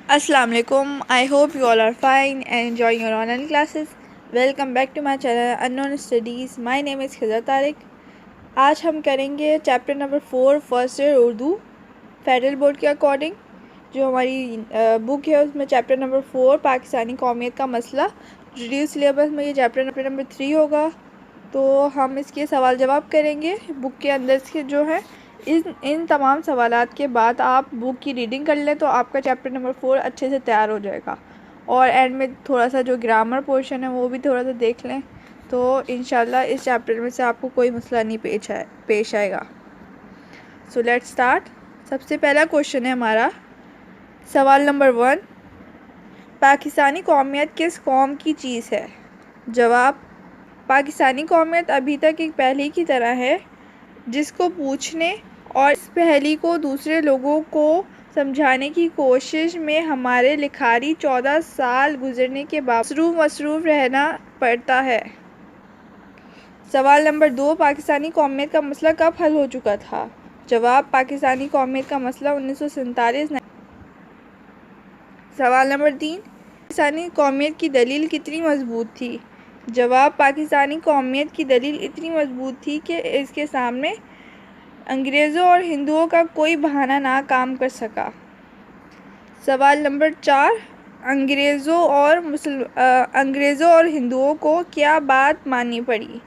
Assalamu alaikum. I hope you all are fine and enjoying your online classes. Welcome back to my channel Unknown Studies. My name is Khizar Tariq. آج ہم کریں گے chapter number 4 first year Urdu federal board کے according. جو ہماری بک ہے اس میں chapter number 4 Pakistani قومیت کا مسئلہ ریڈیوس سلیبس میں یہ چیپٹر نمبر 3 ہوگا. تو ہم اس کے سوال جواب کریں گے بک کے اندر سے جو ہے. ان تمام سوالات کے بعد آپ بک کی ریڈنگ کر لیں تو آپ کا چیپٹر نمبر 4 اچھے سے تیار ہو جائے گا. اور اینڈ میں تھوڑا سا جو گرامر پورشن ہے وہ بھی تھوڑا سا دیکھ لیں تو انشاءاللہ اس چیپٹر میں سے آپ کو کوئی مسئلہ نہیں پیش آئے گا. So let start. سب سے پہلا کوشچن ہے ہمارا سوال نمبر 1. پاکستانی قومیت کس قوم کی چیز ہے؟ جواب: پاکستانی قومیت ابھی تک ایک پہلی کی طرح ہے جس کو پوچھنے اور اس پہلی کو دوسرے لوگوں کو سمجھانے کی کوشش میں ہمارے لکھاری 14 سال گزرنے کے بعد مصروف رہنا پڑتا ہے. سوال نمبر 2. پاکستانی قومیت کا مسئلہ کب حل ہو چکا تھا؟ جواب: پاکستانی قومیت کا مسئلہ 1947. سوال نمبر 3. پاکستانی قومیت کی دلیل کتنی مضبوط تھی؟ جواب: پاکستانی قومیت کی دلیل اتنی مضبوط تھی کہ اس کے سامنے انگریزوں اور ہندوؤں کا کوئی بہانہ نہ کام کر سکا. سوال نمبر 4. انگریزوں اور ہندوؤں کو کیا بات ماننی پڑی؟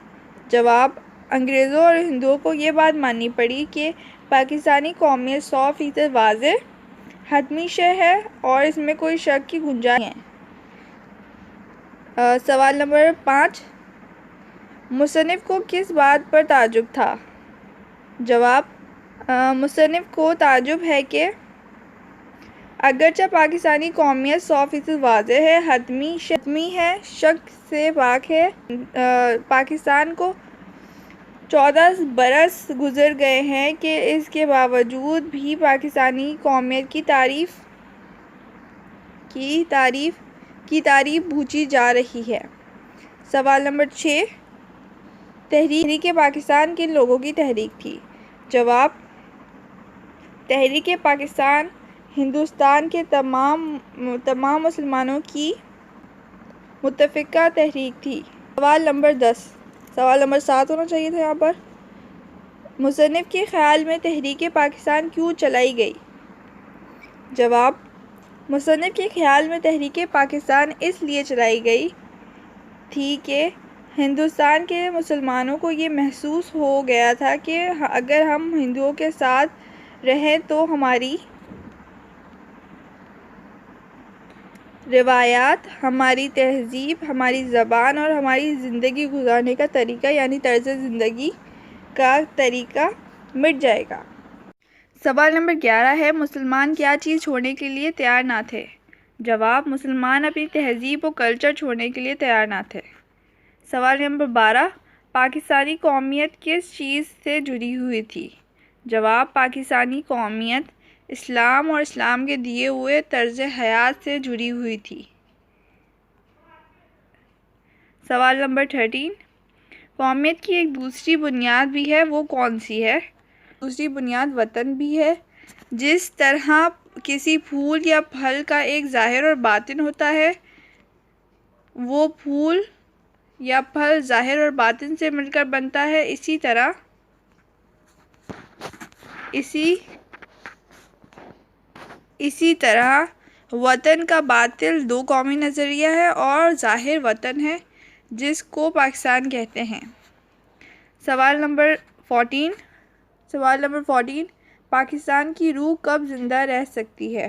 جواب: انگریزوں اور ہندوؤں کو یہ بات ماننی پڑی کہ پاکستانی قومیت 100% واضح حتمی شے ہے اور اس میں کوئی شک کی گنجائش نہیں ہے. سوال نمبر 5. مصنف کو کس بات پر تعجب تھا؟ جواب: مصنف کو تعجب ہے کہ اگرچہ پاکستانی قومیت 100% واضح ہے، حتمی ہے، شک سے پاک ہے، پاکستان کو 14 برس گزر گئے ہیں کہ اس کے باوجود بھی پاکستانی قومیت کی تعریف بھونچی جا رہی ہے. سوال نمبر 6. تحریک پاکستان کن لوگوں کی تحریک تھی؟ جواب: تحریک پاکستان ہندوستان کے تمام مسلمانوں کی متفقہ تحریک تھی. سوال نمبر 10. سوال نمبر 7 ہونا چاہیے تھا یہاں پر. مصنف کے خیال میں تحریک پاکستان کیوں چلائی گئی؟ جواب: مصنف کے خیال میں تحریک پاکستان اس لیے چلائی گئی تھی کہ ہندوستان کے مسلمانوں کو یہ محسوس ہو گیا تھا کہ اگر ہم ہندوؤں کے ساتھ رہیں تو ہماری روایات، ہماری تہذیب، ہماری زبان اور ہماری زندگی گزارنے کا طریقہ یعنی طرز زندگی کا طریقہ مٹ جائے گا. سوال نمبر 11 ہے مسلمان کیا چیز چھوڑنے کے لیے تیار نہ تھے؟ جواب: مسلمان اپنی تہذیب و کلچر چھوڑنے کے لیے تیار نہ تھے. سوال نمبر 12. پاکستانی قومیت کس چیز سے جڑی ہوئی تھی؟ جواب: پاکستانی قومیت اسلام اور اسلام کے دیے ہوئے طرز حیات سے جڑی ہوئی تھی. سوال نمبر 13. قومیت کی ایک دوسری بنیاد بھی ہے، وہ کون سی ہے؟ دوسری بنیاد وطن بھی ہے. جس طرح کسی پھول یا پھل کا ایک ظاہر اور باطن ہوتا ہے، وہ پھول یا پھل ظاہر اور باطن سے مل کر بنتا ہے، اسی طرح وطن کا باطن دو قومی نظریہ ہے اور ظاہر وطن ہے جس کو پاکستان کہتے ہیں. سوال نمبر 14. پاکستان کی روح کب زندہ رہ سکتی ہے؟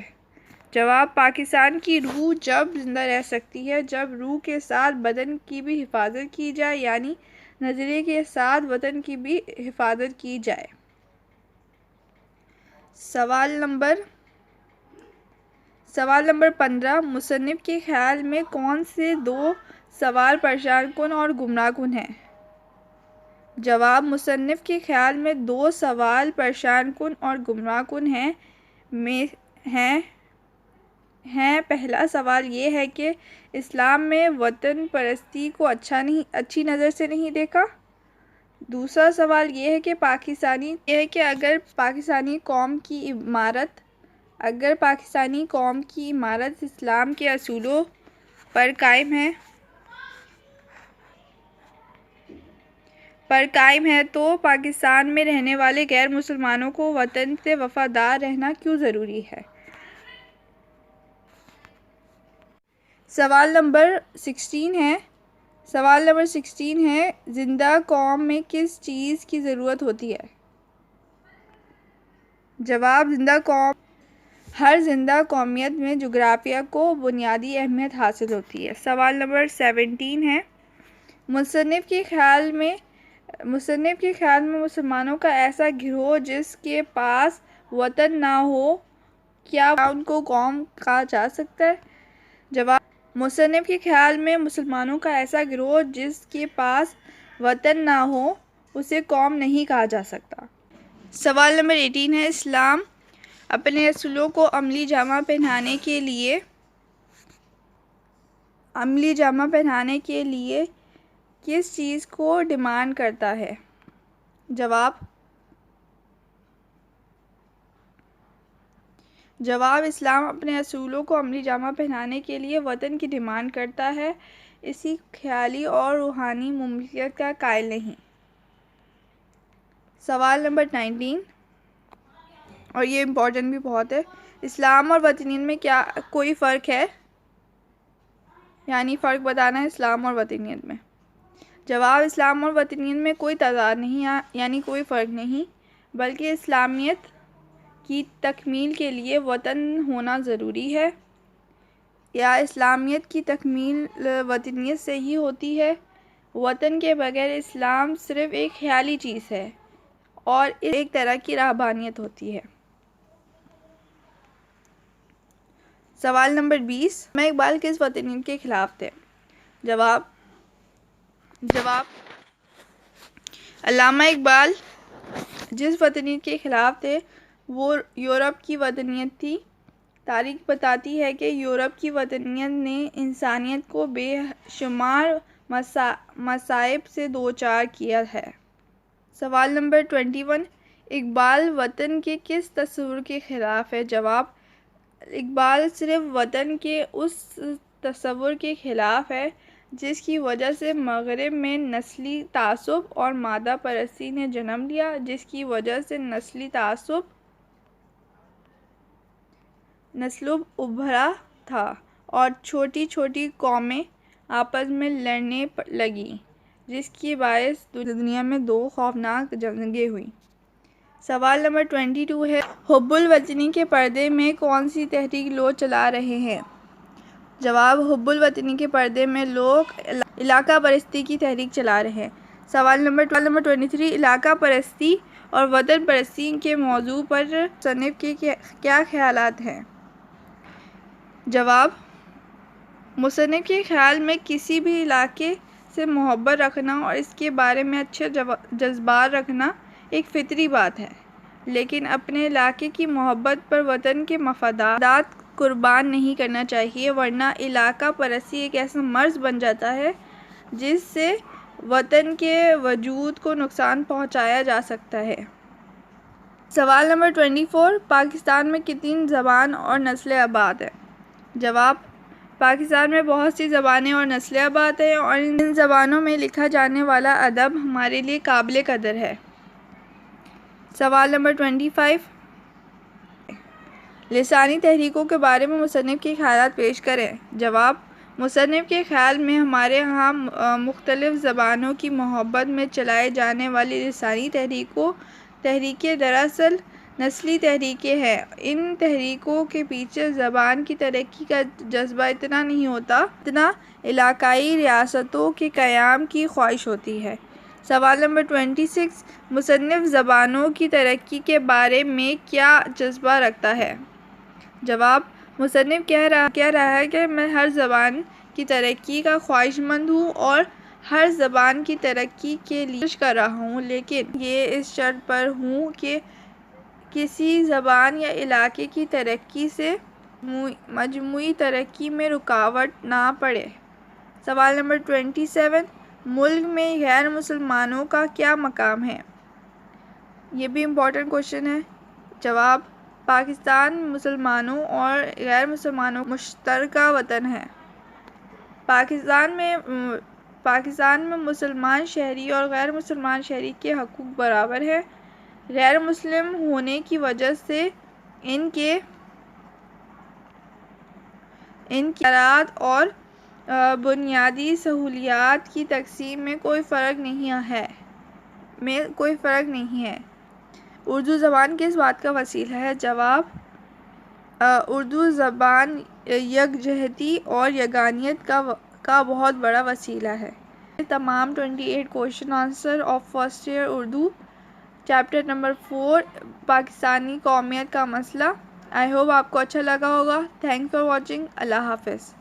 جواب: پاکستان کی روح جب زندہ رہ سکتی ہے جب روح کے ساتھ بدن کی بھی حفاظت کی جائے، یعنی نظریے کے ساتھ وطن کی بھی حفاظت کی جائے. سوال نمبر 15. مصنف کے خیال میں کون سے دو سوال پریشان کن اور گمراہ کن ہیں؟ جواب: مصنف کے خیال میں دو سوال پریشان کن اور گمراہ کن ہیں. پہلا سوال یہ ہے کہ اسلام میں وطن پرستی کو اچھی نظر سے نہیں دیکھا. دوسرا سوال یہ ہے کہ اگر پاکستانی قوم کی عمارت اگر پاکستانی قوم کی عمارت اسلام کے اصولوں پر قائم ہے تو پاکستان میں رہنے والے غیر مسلمانوں کو وطن سے وفادار رہنا کیوں ضروری ہے؟ سوال نمبر 16 ہے زندہ قوم میں کس چیز کی ضرورت ہوتی ہے؟ جواب ہر زندہ قومیت میں جغرافیہ کو بنیادی اہمیت حاصل ہوتی ہے۔ سوال نمبر 17 ہے مصنف کے خیال میں مسلمانوں کا ایسا گروہ جس کے پاس وطن نہ ہو کیا ان کو قوم کہا جا سکتا ہے؟ جواب مصنف کے خیال میں مسلمانوں کا ایسا گروہ جس کے پاس وطن نہ ہو اسے قوم نہیں کہا جا سکتا۔ سوال نمبر 18 ہے اسلام اپنے اصولوں کو عملی جامہ پہنانے کے لیے کس چیز کو ڈیمانڈ کرتا ہے؟ جواب اسلام اپنے اصولوں کو عملی جامہ پہنانے کے لیے وطن کی ڈیمانڈ کرتا ہے، اسی خیالی اور روحانی مملکت کا قائل نہیں۔ سوال نمبر 19 اور یہ امپورٹنٹ بھی بہت ہے، اسلام اور وطنیت میں کیا کوئی فرق ہے؟ یعنی فرق بتانا ہے اسلام اور وطنیت میں۔ جواب اسلام اور وطنیت میں کوئی تضاد نہیں یعنی کوئی فرق نہیں، بلکہ اسلامیت کی تکمیل کے لیے وطن ہونا ضروری ہے، یا اسلامیت کی تکمیل وطنیت سے ہی ہوتی ہے۔ وطن کے بغیر اسلام صرف ایک خیالی چیز ہے اور ایک طرح کی رہبانیت ہوتی ہے۔ سوال نمبر 20 علامہ اقبال کس وطنیت کے خلاف تھے؟ جواب علامہ اقبال جس وطنیت کے خلاف تھے وہ یورپ کی وطنیت تھی۔ تاریخ بتاتی ہے کہ یورپ کی وطنیت نے انسانیت کو بے شمار مصائب سے دوچار کیا ہے۔ سوال نمبر 21 اقبال وطن کے کس تصور کے خلاف ہے؟ جواب اقبال صرف وطن کے اس تصور کے خلاف ہے جس کی وجہ سے مغرب میں نسلی تعصب اور مادہ پرستی نے جنم لیا، جس کی وجہ سے نسلی تعصب ابھرا تھا اور چھوٹی چھوٹی قومیں آپس میں لڑنے لگیں، جس کی باعث دنیا میں 2 خوفناک جنگیں ہوئیں۔ سوال نمبر 22 ہے حب الوطنی کے پردے میں کون سی تحریک لوگ چلا رہے ہیں؟ جواب حب الوطنی کے پردے میں لوگ علاقہ پرستی کی تحریک چلا رہے ہیں۔ سوال نمبر 23 علاقہ پرستی اور وطن پرستی کے موضوع پر مصنف کے کیا خیالات ہیں؟ جواب مصنف کے خیال میں کسی بھی علاقے سے محبت رکھنا اور اس کے بارے میں اچھے جذبات رکھنا ایک فطری بات ہے، لیکن اپنے علاقے کی محبت پر وطن کے مفادات قربان نہیں کرنا چاہیے، ورنہ علاقہ پرستی ایک ایسا مرض بن جاتا ہے جس سے وطن کے وجود کو نقصان پہنچایا جا سکتا ہے۔ سوال نمبر 24 پاکستان میں کتنی زبان اور نسلیں آباد ہیں؟ جواب پاکستان میں بہت سی زبانیں اور نسلیں آباد ہیں اور ان زبانوں میں لکھا جانے والا ادب ہمارے لیے قابل قدر ہے۔ سوال نمبر 25 لسانی تحریکوں کے بارے میں مصنف کے خیالات پیش کریں۔ جواب مصنف کے خیال میں ہمارے ہاں مختلف زبانوں کی محبت میں چلائے جانے والی لسانی تحریکیں دراصل نسلی تحریکیں ہیں۔ ان تحریکوں کے پیچھے زبان کی ترقی کا جذبہ اتنا نہیں ہوتا جتنا علاقائی ریاستوں کے قیام کی خواہش ہوتی ہے۔ سوال نمبر 26 مصنف زبانوں کی ترقی کے بارے میں کیا جذبہ رکھتا ہے؟ جواب مصنف کہہ رہا ہے کہ میں ہر زبان کی ترقی کا خواہش مند ہوں اور ہر زبان کی ترقی کے لیے کوشش کر رہا ہوں، لیکن یہ اس شرط پر ہوں کہ کسی زبان یا علاقے کی ترقی سے مجموعی ترقی میں رکاوٹ نہ پڑے۔ سوال نمبر 27 ملک میں غیر مسلمانوں کا کیا مقام ہے؟ یہ بھی امپورٹنٹ کوشچن ہے۔ جواب پاکستان مسلمانوں اور غیر مسلمانوں کا مشترکہ وطن ہے۔ پاکستان میں مسلمان شہری اور غیر مسلمان شہری کے حقوق برابر ہیں۔ غیر مسلم ہونے کی وجہ سے ان کے اختیارات اور بنیادی سہولیات کی تقسیم میں کوئی فرق نہیں ہے۔ اردو زبان کس بات کا وسیلہ ہے؟ جواب: اردو زبان یکجہتی اور یگانیت کا بہت بڑا وسیلہ ہے۔ تمام 28 question answer of first year Urdu chapter number 4 Pakistani قومیت کا مسئلہ۔ آئی ہوپ آپ کو اچھا لگا ہوگا۔ Thanks for watching. اللہ حافظ۔